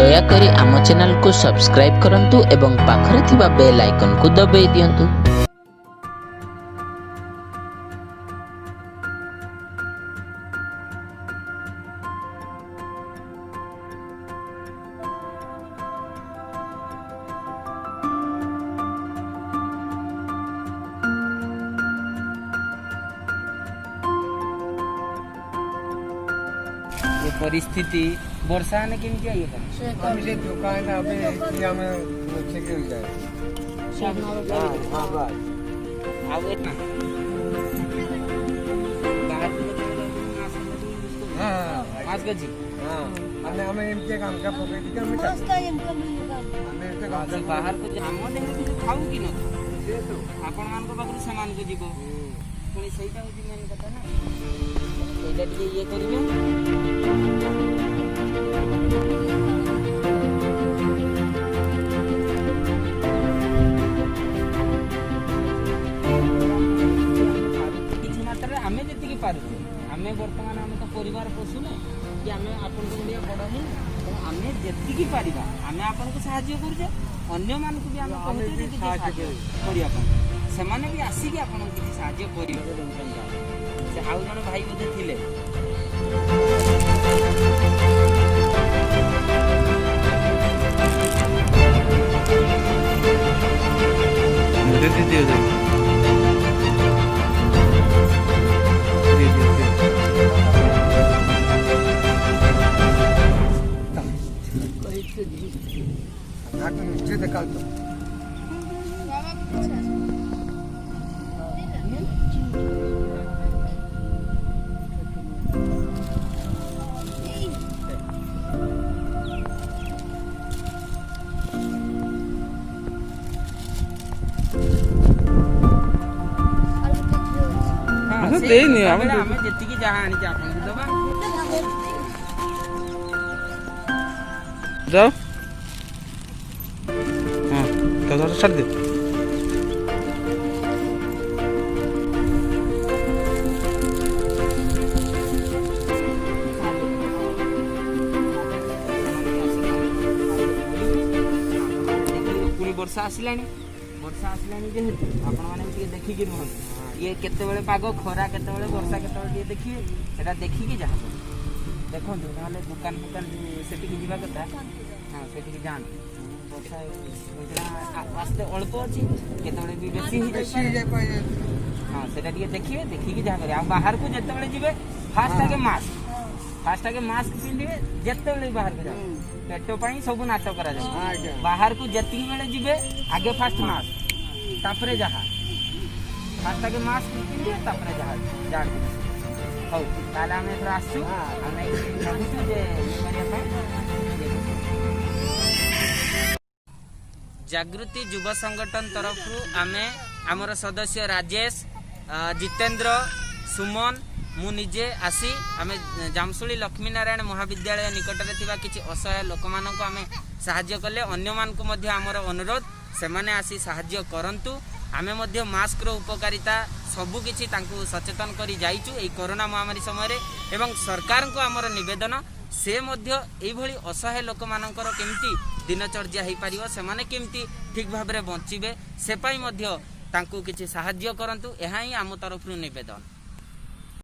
ଦୟାକରି ଆମ ଚ୍ୟାନେଲକୁ ସବସ୍କ୍ରାଇବ୍ କରନ୍ତୁ ଏବଂ ପାଖରେ ଥିବା ବେଲ୍ ଆଇକନକୁ ଦବାଇ ଦିଅନ୍ତୁ। ये परिस्थिति वर्षा ने केमती आई है हमने दुकान अबे कि हमें अच्छे के हो जाए हां बस आओ इतना बाहर हां आज गजी हां हमने हमें इनके काम का पकड़ के हमें सस्ता इनकम हमें इनके काम आज बाहर को हम देखे कि खाऊ कि न से तो आपण मान को पाखु सामान को जीवो पुणी सेटा होची मेन कथा ना सेटा टिके ये करिवे आमे जति पारू आमे वर्तमान आमे तो परिवार पोषु ना कि आमे आपन को लिया बड़ ही तो आमे जति पारिबा आमे आपन को सहाय्य करूजे अन्य मान को भी आमे कहते कि सहाय्य करिया अपन से माने भी आसी कि आपन को सहाय्य करियो से आउ जण भाई मध्ये थिले नाटक नीचे निकाल दो देनी हमें जति की जहां आनी आपन को दबा जाओ हाँ तो छाड़ दे वर्षा आसलानी जेहेतु आपण माने टिके देखि कि रहन ये केते बेले पागो खरा केते बेले वर्षा केते बेले देखिए एटा देखि कि जाहा देखो नाले दुकान सेठी की जीवा कथा हां सेठी की जान वर्षा होइला वास्ते अल्प अछि केते बेले भी बेसी ही जाय पाए हां सेटा टिके देखिए देखि कि जाहा करे आ बाहर को जेते बेले जिवे फास्ट आगे मास्क पिंदिवे जेते बेले बाहर को जाओ पेटो पाई सब नाटक करा जाए बाहर को जति बेले जिवे आगे फास्ट मास्क तापरे जहा फास्ट आगे मास्क पिंदिवे तापरे जहा जान हो ताला में थोड़ा आसु हमें भाबुछु जे करिया पाई जागृति युव संगठन तरफ आमे हमर सदस्य राजेश जितेंद्र सुमन मु निजे आसी आमे जामसुली लक्ष्मी नारायण महाविद्यालय निकटरे थिबा किछि असहाय लोक मानको आमे सहाय्य कले अन्य मानको मध्ये हमर अनुरोध से माने आसी सहाय्य करंतु आमे मध्ये मास्क रो उपकारिता सबु किछि तांकु सचेतन करी जाइचु ए कोरोना महामारी समय रे एवं सरकार को हमर निवेदन से मध्ये एई भली असहाय लोक मानकर केमती दिनचर्या हेई पारियो से माने केमती ठीक भाबरे बंचिबे से पई मध्ये तांकु किछि सहाय्य करंतु एहा ही आम तरफ निवेदन।